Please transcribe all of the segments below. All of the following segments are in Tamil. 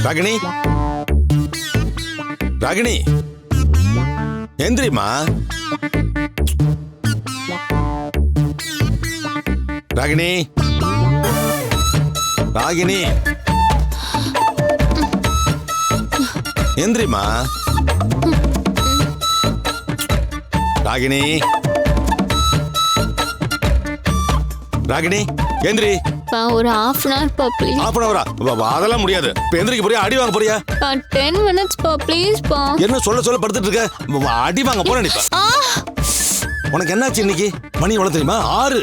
ராகினி ராகினி எந்திரிமா. ராகினி ராகினி எந்திரிமா. ராகினி ராகினி எந்திரி. ஒரு half an hour பா ப்ளீஸ். half an hour அதெல்லாம் முடியாது. இப்ப எந்திரிக்க போறியா அடி வாங்க போறியா? 10 minutes பா ப்ளீஸ் பா. என்ன சொல்ல படுத்துட்டு இருக்க? அடி வாங்க போற நீ. உனக்கு என்னாச்சு இன்னைக்கு? மணி எவ்வளவு தெரியுமா? 6.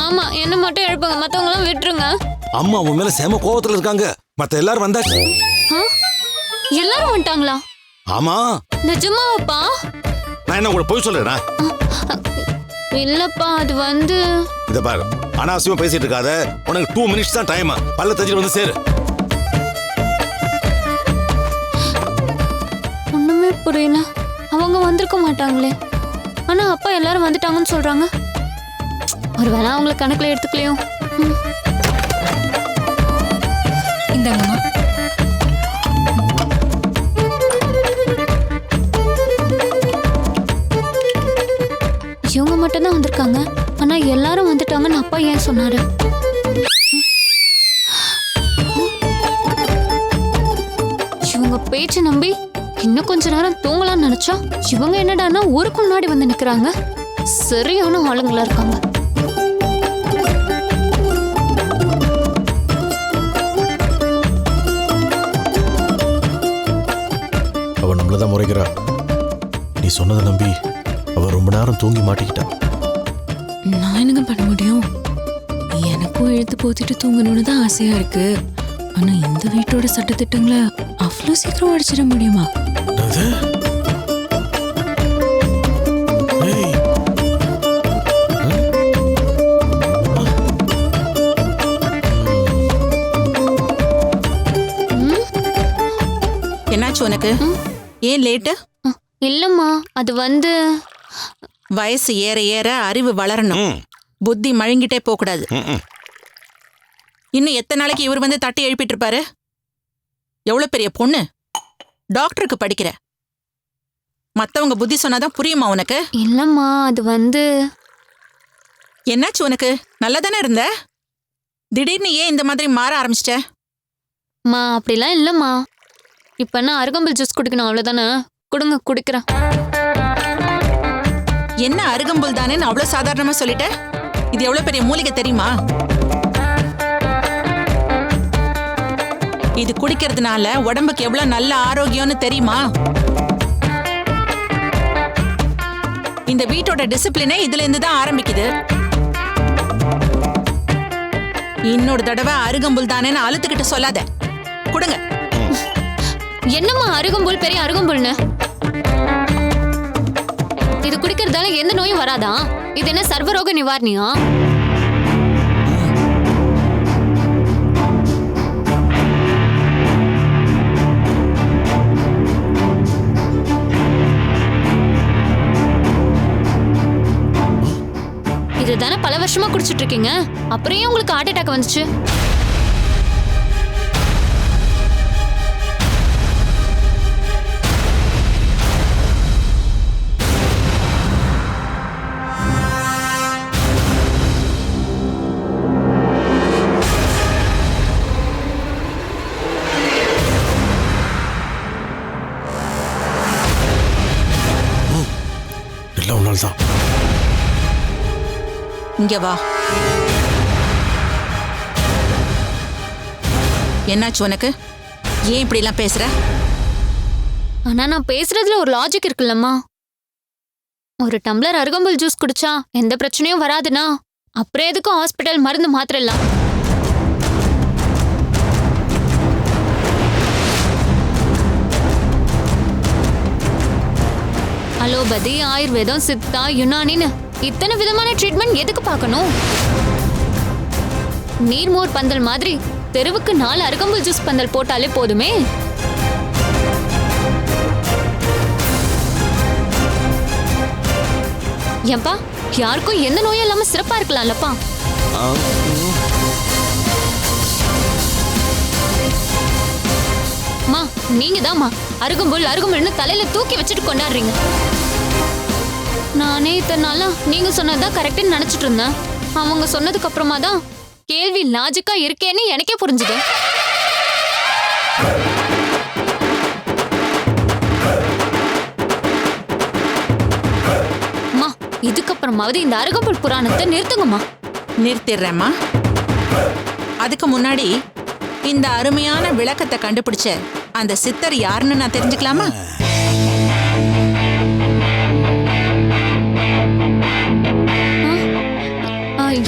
ஆமா, என்ன மட்டும் எழுப்புங்க, மத்தவங்க எல்லாம் விட்டுருங்க. அம்மா உன் மேல செம கோவத்துல இருக்காங்க. மத்த எல்லாரும் வந்தாச்சு. எல்லாரும் வந்துட்டாங்களா? ஆமா. நிஜமாவாப்பா? நான் என்ன கூட போய் சொல்றேனா? இல்லப்பா, அது வந்து இத பாரு, அனாவசியமா பேசிட்டு இருக்காத. உனக்கு 2 minutes தான் டைம். பல்ல தஞ்சிட்டு வந்து சேரு. ஒண்ணுமே புரியல. அவங்க வந்திருக்க மாட்டாங்களே. ஆனா அப்பா எல்லாரும் வந்துட்டாங்கன்னு சொல்றாங்க. ஒருவேளை அவங்களை கணக்குல எடுத்துக்கலையோ. இந்தாங்கம்மா. இவங்க மட்டும் தான் வந்திருக்காங்க. ஆனா எல்லாரும் வந்துட்டாங்கன்னு அப்பா ஏன் சொன்னாரு? இவங்க பேச்சு நம்பி இன்னும் கொஞ்ச நேரம் தூங்கலாம்னு நினைச்சா இவங்க என்னடான்னா ஊருக்கு முன்னாடி வந்து நிக்கிறாங்க. சரியான ஆளுங்களா இருக்காங்க. அவ நம்மளதான் முறைக்கிறா. நீ சொன்னதை நம்பி அவ ரொம்ப நேரம் தூங்கி மாட்டிக்கிட்டா. நான் என்னங்க பண்ண முடியும்? எனக்கும் இழுத்து போத்திட்டு தூங்கணும்னு தான் ஆசையா இருக்கு. ஆனா இந்த வீட்டோட சட்டத்திட்டங்களை அவ்வளோ சீக்கிரம் அடிச்சிட முடியுமா? என்னாச்சு உனக்கு? ஏன் லேட்டு? இல்லம்மா, அது வந்து வயசு ஏற ஏற அறிவு வளரணும். புத்தி மழுங்கிட்டே போக கூடாது. இன்னும் எத்தனை நாளைக்கு இவர் வந்து தட்டி எழுப்பிட்டு இருப்பாரு? எவ்வளவு பெரிய பொண்ணு, டாக்டருக்கு படிக்கிற. மத்தவங்க புத்தி சொன்னாதான் புரியுமா உனக்கு? இல்லம்மா, அது வந்து என்னாச்சு உனக்கு? நல்லா தானே இருந்த, திடீர்னு ஏன் இந்த மாதிரி மாற ஆரம்பிச்சிட்ட? மா அப்படிலாம் இல்லம்மா. இப்ப என்ன அருகம்புல் ஜூஸ் குடிக்கணும், அவ்வளவுதானே. கொடுங்க, குடிக்கிறேன். என்ன அருகம்புல் தானேன்னு அவ்வளவு சாதாரணமா சொல்லிட்ட? இது எவ்வளவு பெரிய மூலிகை தெரியுமா? இது குடிக்கிறதுனால உடம்புக்கு எவ்வளவு நல்ல ஆரோக்கியம்னு தெரியுமா? இந்த வீட்டோட டிசிப்ளினே இதுல இருந்து தான் ஆரம்பிக்குது. இன்னொரு தடவை அருகம்புல் தானேன்னு அழுத்துக்கிட்டு சொல்லாத. கொடுங்க. என்னம்மா அருகம்புல் பெரிய அருகம்புல்னு? இது குடிக்கிறதால எந்த நோயும் வராதா? இது என்ன சர்வரோக நிவாரணியா? இதுதானே பல வருஷமா குடிச்சிட்டு இருக்கீங்க. அப்புறம் ஏன் உங்களுக்கு ஹார்ட் அட்டாக் வந்துச்சு? தான். இங்க வா. என்னாச்சு உனக்கு? ஏன் இப்படி எல்லாம் பேசுற? ஆனா நான் பேசுறதுல ஒரு லாஜிக் இருக்குல்லம்மா. ஒரு டம்ளர் அருகம்புல் ஜூஸ் குடிச்சா எந்த பிரச்சனையும் வராதுன்னா அப்புறம் எதுக்கும் ஹாஸ்பிட்டல் மருந்து மாத்திரலாம். அலோபதி, ஆயுர்வேதம், சித்தா, யுனானின்னு இத்தனை விதமான ட்ரீட்மெண்ட் எதுக்கு பார்க்கணும்? நீர்மோர் பந்தல் மாதிரி தெருவுக்கு 4 அருகம்புல் ஜூஸ் பந்தல் போட்டாலே போதுமே. ஏன்பா, யாருக்கும் எந்த நோயும் இல்லாம சிறப்பா இருக்கலாம்லப்பா. நீங்க தான்மா அருகம்புல் அருகம்புல்னு தலையில தூக்கி வச்சுட்டு கொண்டாடுறீங்க. நானே இத்தனை நாளா நீங்க சொன்னதுதான் கரெக்ட்னு நினைச்சிட்டு இருந்தேன். அவங்க சொன்னதுக்கு அப்புறமா தான் கேள்வி லாஜிக்கா இருக்கேன்னு எனக்கே புரிஞ்சுது. அம்மா, இதுக்கப்புறமாவது இந்த அருகம்புல் புராணத்தை நிறுத்துங்கம்மா. நிறுத்திடுறேம்மா. அதுக்கு முன்னாடி இந்த அருமையான விளக்கத்தை கண்டுபிடிச்ச அந்த சித்தர் யாருன்னு நான் தெரிஞ்சுக்கலாமா?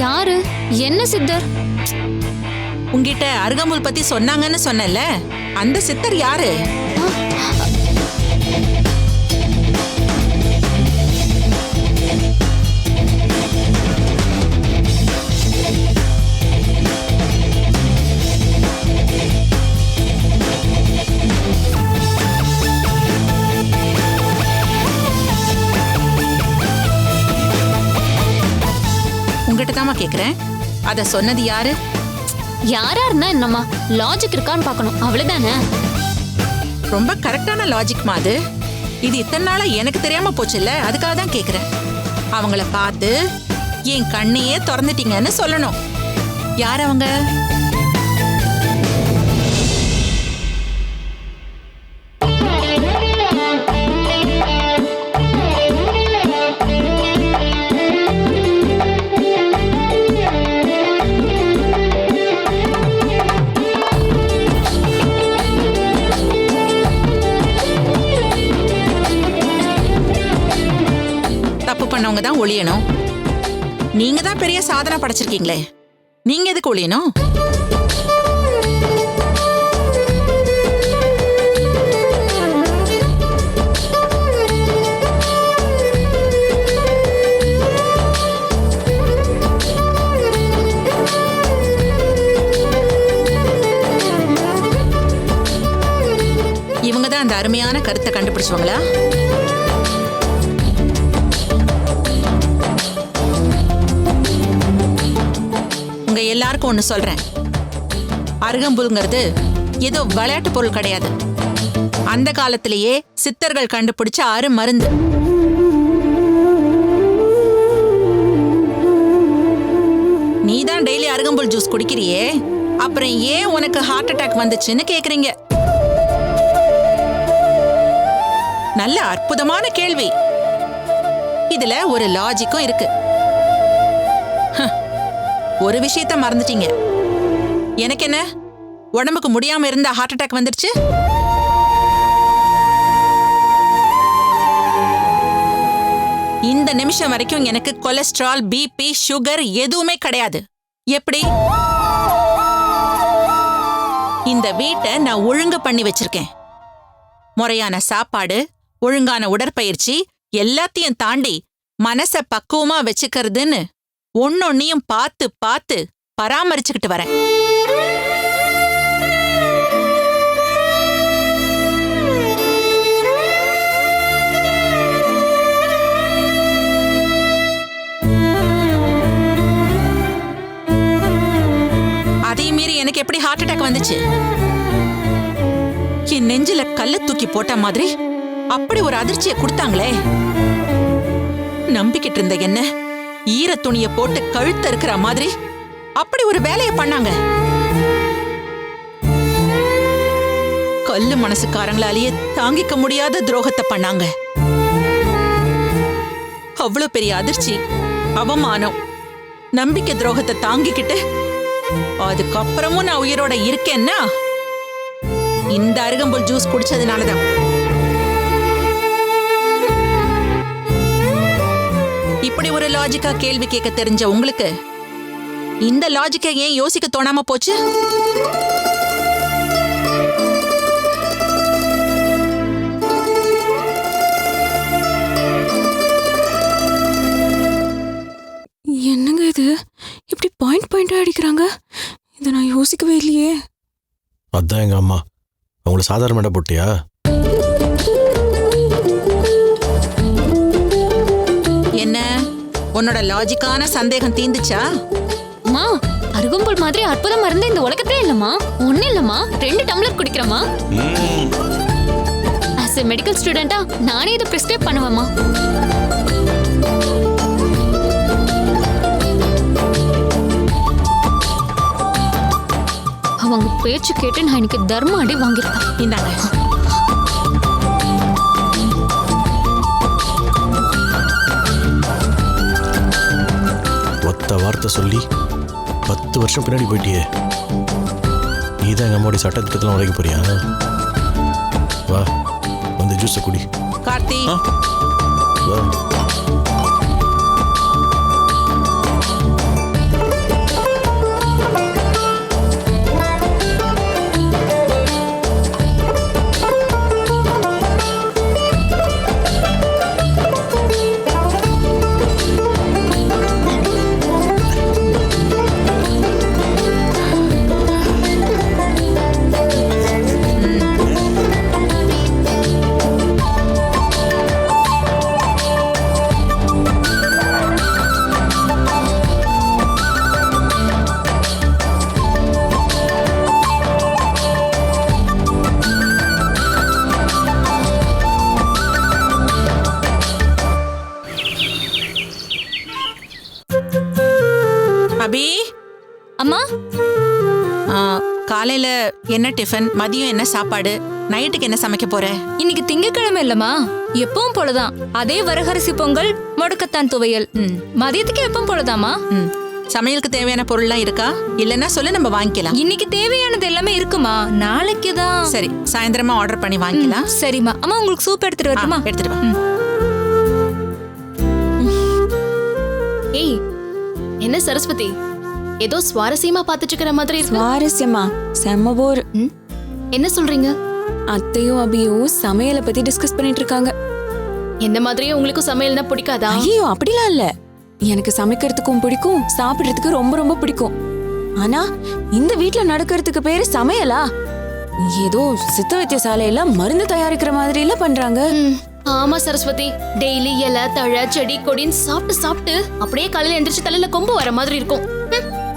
யாரு? என்ன சித்தர்? உங்ககிட்ட அருகம்புல் பத்தி சொன்னாங்கன்னு சொன்னல, அந்த சித்தர் யாரு? உங்ககிட்ட தாமா கேக்குறேன். அத சொன்னது யாரு? யாரா இருந்தா என்னம்மா, லாஜிக் இருக்கான்னு பார்க்கணும், அவ்வளவுதானே. ரொம்ப கரெக்டான லாஜிக் மாது. இது இத்தனை நாளா எனக்கு தெரியாம போச்சுல்ல, அதுக்காக தான் கேக்குறேன். அவங்கள பார்த்து என் கண்ணையே திறந்துட்டீங்கன்னு சொல்லணும். யார் அவங்க? பண்ணவங்க தான் ஒளியணும். நீங்க தான் பெரிய சாதனை படைச்சிருக்கீங்களே, நீங்க எதுக்கு ஒளியணும்? இவங்க தான் அந்த அருமையான கருத்தை கண்டுபிடிச்சவங்களா? உங்க எல்லாருக்கும் ஒண்ணு சொல்றேன். அருகம்புல்ங்கிறது ஏதோ விளையாட்டு பொருள் கிடையாது. அந்த காலத்திலேயே சித்தர்கள் கண்டுபிடிச்ச அருமருந்து. நீதான் டெய்லி அருகம்புல் ஜூஸ் குடிக்கிறியே, அப்புறம் ஏன் உனக்கு ஹார்ட் அட்டாக் வந்துச்சுன்னு கேக்குறீங்க. நல்ல அற்புதமான கேள்வி. இதுல ஒரு லாஜிக்கும் இருக்கு. ஒரு விஷயத்த மறந்துட்டீங்க. எனக்கு என்ன, உடம்புக்கு முடியாம இருந்த ஹார்ட் அட்டாக் வந்துருச்சு? இந்த நிமிஷம் வரைக்கும் எனக்கு கொலஸ்ட்ரால், பிபி, சுகர் எதுவுமே கிடையாது. எப்படி? இந்த வீட்டை நான் ஒழுங்கு பண்ணி வச்சிருக்கேன். முறையான சாப்பாடு, ஒழுங்கான உடற்பயிற்சி எல்லாத்தையும் தாண்டி மனச பக்குவமா வச்சுக்கிறதுன்னு ஒன்னொன்னையும் பார்த்து பார்த்து பராமரிச்சுக்கிட்டு வரேன். அதையும் மீறி எனக்கு எப்படி ஹார்ட் அட்டாக் வந்துச்சு? என் நெஞ்சில கல்ல தூக்கி போட்ட மாதிரி அப்படி ஒரு அதிர்ச்சியை கொடுத்தாங்களே. நம்பிக்கிட்டு இருந்த என்ன ஈர துணிய போட்டு கழுத்த இருக்கிற மாதிரி அப்படி ஒரு வேலையை பண்ணாங்க. கல்லு மனசுக்காரங்களாலேயே தாங்கிக்க முடியாத துரோகத்தை பண்ணாங்க. அவ்வளவு பெரிய அதிர்ச்சி, அவமானம், நம்பிக்கை துரோகத்தை தாங்கிக்கிட்டு அதுக்கப்புறமும் நான் உயிரோட இருக்கேன்னா இந்த அருகம்புல் ஜூஸ் குடிச்சதுனாலதான். இப்படி ஒரு லாஜிக்கா கேள்வி கேட்க தெரிஞ்ச உங்களுக்கு இந்த லாஜிக்கை ஏன் யோசிக்க தோணாம போச்சு? என்னங்க இது, இப்படி பாயிண்ட் பாயிண்டா அடிக்கிறாங்க? இதை நான் யோசிக்கவே இல்லையே. அதான் எங்க அம்மா. அவங்கள சாதாரண மேடை போட்டியா? என்ன, உன்னோட லாஜிக்கான சந்தேகம் தீந்துச்சா? அம்மா, அருகம்புல் மாதிரி அற்புதம் மருந்து இந்த உலகத்திலே இல்லம்மா. ஒண்ணு இல்லம்மா, 2 டம்ளர் குடிக்கிறேம்மா. ஆஸ் எ மெடிக்கல் ஸ்டூடெண்டா நானே இதை பிரிஸ்கிரைப் பண்ணுவேம்மா. அவங்க பேச்சு கேட்டு நான் இன்னைக்கு தர்ம அடி வாங்கியிருக்கேன். இந்தாங்க. ஒத்த வார்த்தை சொல்லி 10 வருஷம் பின்னாடி போயிட்டியே. நீ தான் எங்கள் அம்மாவுடைய சட்டத்திட்டத்தெல்லாம் உடைக்க போறியா? வா வந்து ஜூஸை குடி. கார்த்தி, வா. அபி, அம்மா, காலையில என்ன டிஃபன், மதியம் என்ன சாப்பாடு, நைட்டுக்கு என்ன சமைக்க போற? இன்னைக்கு திங்கக்கிழமை இல்லம்மா, எப்பவும் போலதான். அதே வரகரிசி பொங்கல், முடக்கத்தான் துவையல். மதியத்துக்கு எப்பவும் போலதாமா. சமையலுக்கு தேவையான பொருள்லாம் இருக்கா? இல்லைன்னா சொல்லு, நம்ம வாங்கிக்கலாம். இன்னைக்கு தேவையானது எல்லாமே இருக்குமா, நாளைக்கு தான். சரி, சாயந்தரமா ஆர்டர் பண்ணி வாங்கிக்கலாம். சரிம்மா. அம்மா உங்களுக்கு சூப் எடுத்துட்டு வரட்டுமா? எடுத்துட்டு வா. ஏய், என்ன சரஸ்வதி, ஏதோ சுவாரஸ்யமா பாத்துட்டு இருக்கிற மாதிரி இருக்கு. சுவாரஸ்யமா? செம்ம போர். என்ன சொல்றீங்க? அத்தையும் அபியும் சமையலை பத்தி டிஸ்கஸ் பண்ணிட்டு இருக்காங்க. என்ன மாதிரியே உங்களுக்கும் சமையல்னா பிடிக்காதா? ஐயோ அப்படிலாம் இல்ல, எனக்கு சமைக்கிறதுக்கும் பிடிக்கும், சாப்பிடுறதுக்கு ரொம்ப ரொம்ப பிடிக்கும். ஆனா இந்த வீட்ல நடக்கிறதுக்கு பேரு சமையலா? ஏதோ சித்த வைத்தியசாலையில மருந்து தயாரிக்கிற மாதிரி எல்லாம் பண்றாங்க. ஆமா சரஸ்வதி, டெய்லி இலை தழை செடி கொடின்னு சாப்பிட்டு சாப்பிட்டு அப்படியே காலையில எந்திரிச்சு தலையில கொம்பு வர மாதிரி இருக்கும்.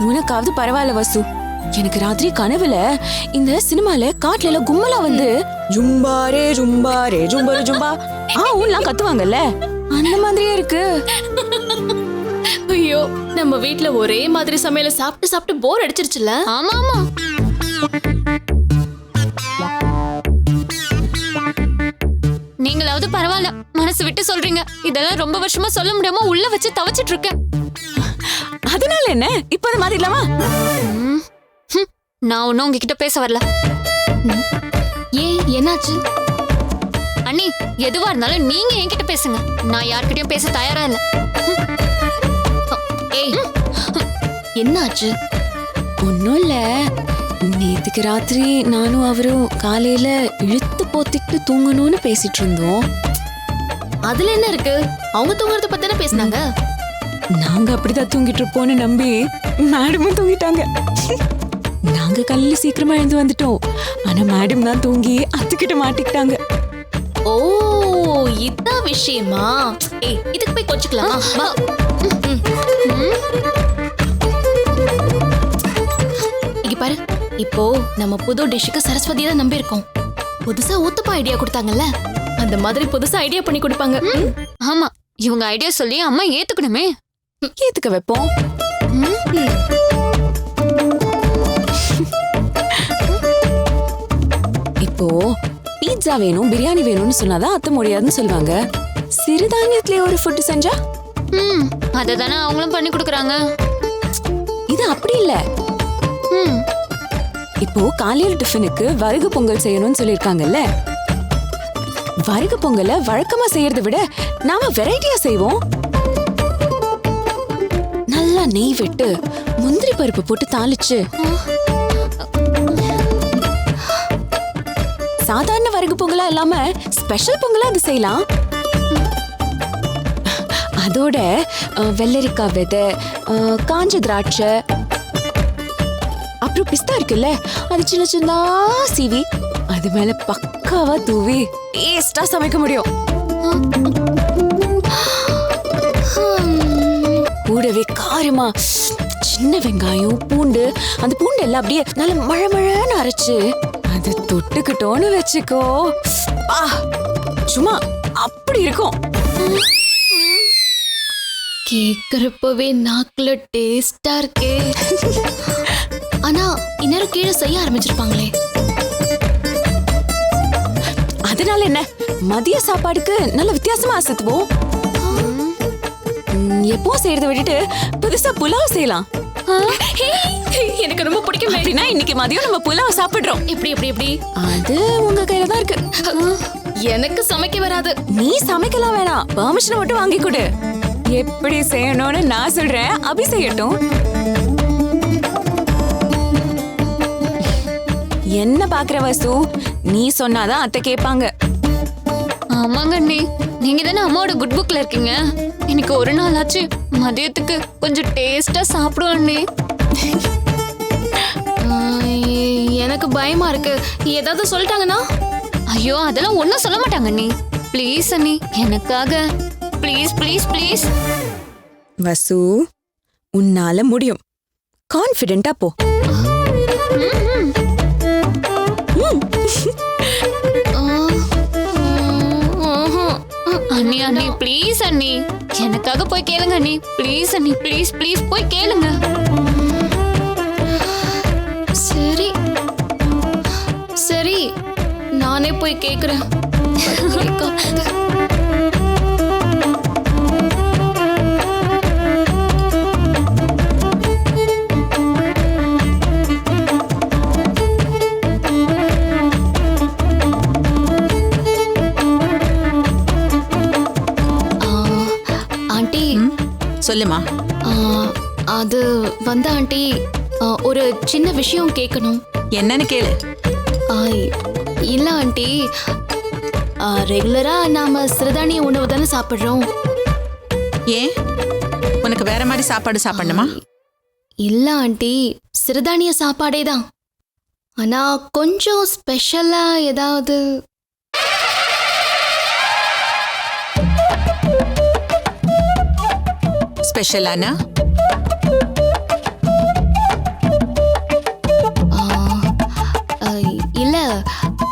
உனக்காவது பரவாயில்ல வசு, எனக்கு ராத்திரி கனவுல இந்த சினிமால காட்டுல எல்லாம் கும்பலா வந்து ஜும்பாரே ஜும்பாரே ஜும்பரு ஜும்பா ஊன்லாம் கத்துவாங்கல்ல, அந்த மாதிரியே இருக்கு. ஐயோ, நம்ம வீட்ல ஒரே மாதிரி சமையல சாப்பிட்டு சாப்பிட்டு போர் அடிச்சிருச்சுல. ஆமா ஆமா. நீங்களாவது பரவாயில்ல, மனசு விட்டு சொல்றீங்க. இதெல்லாம் ரொம்ப வருஷமா சொல்ல முடியாம உள்ள வச்சு தவச்சிட்டு இருக்கேன். அதனால என்ன, இப்ப அது மாதிரி இல்லாமா? நான் ஒன்னும் உங்ககிட்ட பேச வரல. ஏன், என்னாச்சு? அண்ணி, எதுவா இருந்தாலும் நீங்க என்கிட்ட பேசுங்க. நான் யார்கிட்டயும் பேச தயாரா இல்ல. ஏய், என்னாச்சு? ஒன்னும் இல்ல, நேத்துக்கு ராத்திரி நானும் அவரும் காலையில இழுத்து போத்திட்டு தூங்கணும்னு பேசிட்டு இருந்தோம். அதுல என்ன இருக்கு? அவங்க தூங்குறத பத்தி தானே பேசினாங்க. நாங்க அப்படிதான் தூங்கிட்டு இருப்போம்னு நம்பி மேடமும் தூங்கிட்டாங்க. நாங்க காலையில சீக்கிரமா எழுந்து வந்துட்டோம். ஆனா மேடம் தான் தூங்கி அத்துக்கிட்ட மாட்டிக்கிட்டாங்க. ஓ, இதான் விஷயமா? ஏய், இதுக்கு போய் கொஞ்சிக்கலாமா? வா. இங்க பாரு, இப்போ நம்ம புது டிஷ்ஷுக்கு சரஸ்வதியை தான் நம்பி இருக்கோம். புதுசா ஊத்தப்பா ஐடியா கொடுத்தாங்கல்ல, அந்த மாதிரி புதுசா ஐடியா பண்ணி கொடுப்பாங்க. ஆமா, இவங்க ஐடியா சொல்லி அம்மா ஏத்துக்கணுமே. ஏத்துக்க வைப்போம். இப்போ பீட்சா வேணும், பிரியாணி வேணும்னு சொன்னாதான் அத்த முடியாதுன்னு சொல்லுவாங்க. சிறுதானியத்திலே ஒரு ஃபுட் செஞ்சா அததானே அவங்களும் பண்ணி கொடுக்கறாங்க. இது அப்படி இல்ல. இப்போ காலையில டிஃபனுக்கு வரகு பொங்கல் செய்யணும்னு சொல்லிருக்காங்கல்ல. வரகு பொங்கலை வழக்கமா செய்யறதை விட நாம வெரைட்டியா செய்வோம். நல்லா நெய் விட்டு முந்திரி பருப்பு போட்டு தாளிச்சு சாதாரண வரகு பொங்கலா இல்லாம ஸ்பெஷல் பொங்கலா அது செய்யலாம். அதோட வெள்ளரிக்காய் விதை, காஞ்ச திராட்சை, அப்புறம் பிஸ்தா இருக்குல்ல, அது சின்ன சின்னதா சீவி அது மேல பக்காவா தூவி டேஸ்டா சமைக்க முடியும். கூடவே காரமா சின்ன வெங்காயம் பூண்டு அந்த பூண்டு எல்லாம் அப்படியே நல்ல மழமழன்னு அரைச்சு அதை தொட்டுக்கிட்டோன்னு வச்சுக்கோ ஆ சும்மா அப்படி இருக்கும். கேக்குறப்பவே நாக்குல டேஸ்டா இருக்கே. ஆனா இந்நேரம் கீழே செய்ய ஆரம்பிச்சிருப்பாங்களே. அதனால என்ன, மதிய சாப்பாடுக்கு நல்ல வித்தியாசமா அசத்துவோம். எப்போ செய்யறத விட்டுட்டு புதுசா புலாவ் செய்யலாம். எனக்கு ரொம்ப பிடிக்கும். அப்படின்னா இன்னைக்கு மதியம் நம்ம புலாவ் சாப்பிடுறோம். எப்படி எப்படி எப்படி? அது உங்க கையில தான் இருக்கு. எனக்கு சமைக்க வராது. நீ சமைக்கலாம் வேணாம், பெர்மிஷன் மட்டும் வாங்கி கொடு. எப்படி செய்யணும்னு நான் சொல்றேன், அபி செய்யட்டும். என்ன பாக்குற வசு, நீ சொன்னாதான் அத்தை கேட்பாங்க. ஆமாங்க அண்ணி, நீங்க தானே அம்மாவோட குட் புக்ல இருக்கீங்க. இன்னைக்கு ஒரு நாள் ஆச்சு மதியத்துக்கு கொஞ்சம் டேஸ்டா சாப்பிடுவோம் அண்ணி. எனக்கு பயமா இருக்கு. ஏதாவது சொல்லிட்டாங்கன்னா? ஐயோ அதெல்லாம் ஒன்னும் சொல்ல மாட்டாங்க அண்ணி. ப்ளீஸ் அண்ணி, எனக்காக ப்ளீஸ் ப்ளீஸ் ப்ளீஸ். வசு, உன்னால முடியும். கான்ஃபிடென்ட்டா போ. அண்ணி அண்ணி ப்ளீஸ் அண்ணி, எனக்காக போய் கேளுங்க அண்ணி. ப்ளீஸ் அண்ணி, ப்ளீஸ் ப்ளீஸ் போய் கேளுங்க. சரி சரி, நானே போய் கேக்குறேன். ஆண்டி சொல்லுமா. அது வந்து ஆண்டி, ஒரு சின்ன விஷயம் கேட்கணும். என்னன்னு கேளு. இல்ல ஆண்டி, ரெகுலரா நாம சிறுதானிய உணவு தானே சாப்பிடுறோம். ஏன் உனக்கு வேற மாதிரி சாப்பாடு சாப்பிடணுமா? இல்ல ஆண்டி, சிறுதானிய சாப்பாடே தான். ஆனா கொஞ்சம் ஸ்பெஷலா ஏதாவது. ஸ்பெஷலானா? இல்ல,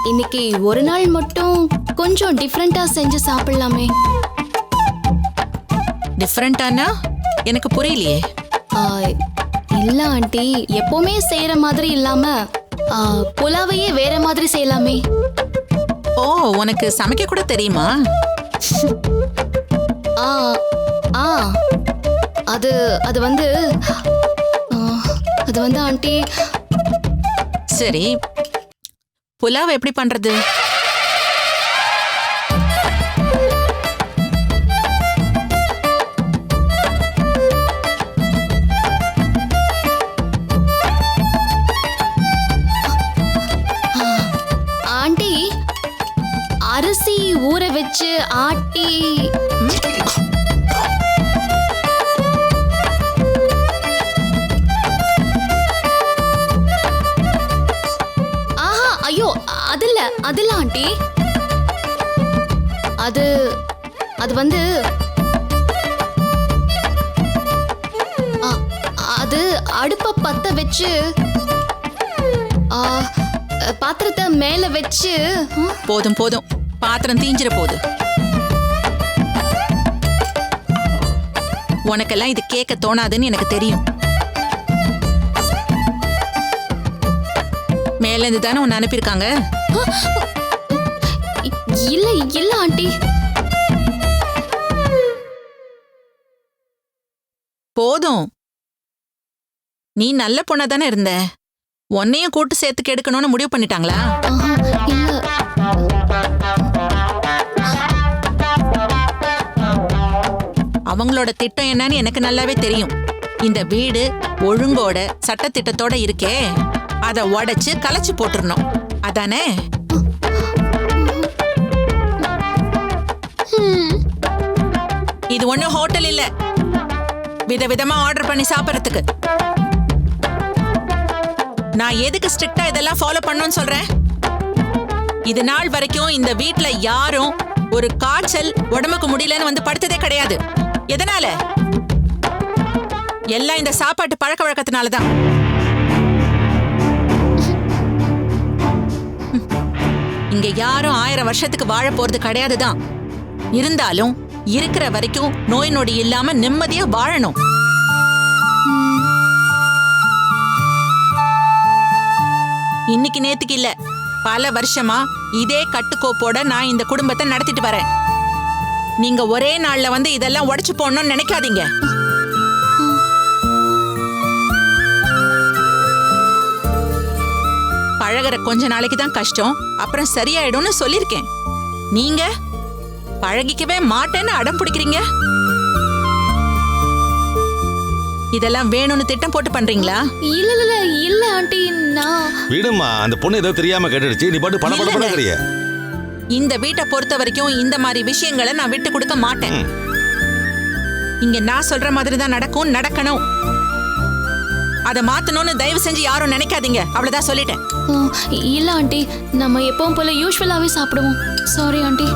இன்னைக்கு ஒரு நாள் மட்டும் கொஞ்சம் டிஃப்ரெண்டா செஞ்சு சாப்பிடலாமே. டிஃப்ரெண்டானா எனக்கு புரியலையே. இல்ல ஆண்டி, எப்பவுமே செய்யற மாதிரி இல்லாம புலாவையே வேற மாதிரி செய்யலாமே. ஓ, உனக்கு சமைக்க கூட தெரியுமா? அது அது வந்து அது வந்து ஆண்டி. சரி, புலாவ் எப்படி பண்றது? ஆண்டி, அரிசி ஊற வச்சு ஆட்டி. ஐயோ, அதில்ல ஆண்டி. அது அது வந்து அது அடுப்ப பத்த வச்சு பாத்திரத்தை மேல வச்சு. போதும் போதும், பாத்திரம் தீஞ்சிர போகுது. உனக்கெல்லாம் இது கேட்க தோணாதுன்னு எனக்கு தெரியும். மேல இருந்து தானே உன்னை அனுப்பியிருக்காங்க. இல்ல இல்ல ஆண்டி. போதும், நீ நல்ல பொண்ணா தானே இருந்த. உன்னையும் கூட்டு சேர்த்துக்கு எடுக்கணும்னு முடிவு பண்ணிட்டாங்களா? இல்ல. அவங்களோட திட்டம் என்னன்னு எனக்கு நல்லாவே தெரியும். இந்த வீடு ஒழுங்கோட சட்டத்திட்டத்தோட இருக்கே, அதை உடைச்சு கலைச்சு போட்டுறணும், அதானே? இது ஒண்ணும் ஹோட்டல் இல்ல, விதவிதமா ஆர்டர் பண்ணி சாப்பிடறதுக்கு. நான் எதுக்கு ஸ்ட்ரிக்ட்டா இதெல்லாம் ஃபாலோ பண்ணணும்னு சொல்றேன்? இது நாள் வரைக்கும் இந்த வீட்ல யாரும் ஒரு காய்ச்சல் உடம்புக்கு முடியலன்னு வந்து படுத்ததே கிடையாது. எதனால? எல்லாம் இந்த சாப்பாட்டு பழக்க வழக்கத்தினாலதான். இங்க யாரும் 1000 வருஷத்துக்கு வாழ போறது கிடையாதுதான். இருந்தாலும் இருக்கிற வரைக்கும் நோய் நொடி இல்லாம நிம்மதியா வாழணும். இன்னைக்கு நேத்துக்கு இல்ல, பல வருஷமா இதே கட்டுக்கோப்போட நான் இந்த குடும்பத்தை நடத்திட்டு வரேன். நீங்க ஒரே நாள்ல வந்து இதெல்லாம் உடைச்சு போடணும்னு நினைக்காதீங்க. பழகுற கொஞ்ச நாளைக்கு தான் கஷ்டம், அப்புறம் சரியாயிடும்னு சொல்லிருக்கேன். நீங்க பழகிக்கவே மாட்டேன்னு அடம் பிடிக்கிறீங்க. இதெல்லாம் வேணும்னு திட்டம் போட்டு பண்றீங்களா? இல்ல இல்ல இல்ல ஆண்டி, நான் விடுமா, அந்த பொண்ணு ஏதோ தெரியாம கேட்டுடுச்சு, நீ பாட்டு பட பட படக்கறிய. இந்த வீட்டை பொறுத்த வரைக்கும் இந்த மாதிரி விஷயங்களை நான் விட்டு கொடுக்க மாட்டேன். இங்க நான் சொல்ற மாதிரி தான் நடக்கணும். அதை மாத்தணும்னு தயவு செஞ்சு யாரும் நினைக்காதீங்க. அவ்வளவுதான் சொல்லிட்டேன். இல்ல ஆண்டி, நம்ம எப்பவும் போல யூஸ்வலாவே சாப்பிடுவோம். Sorry aunty.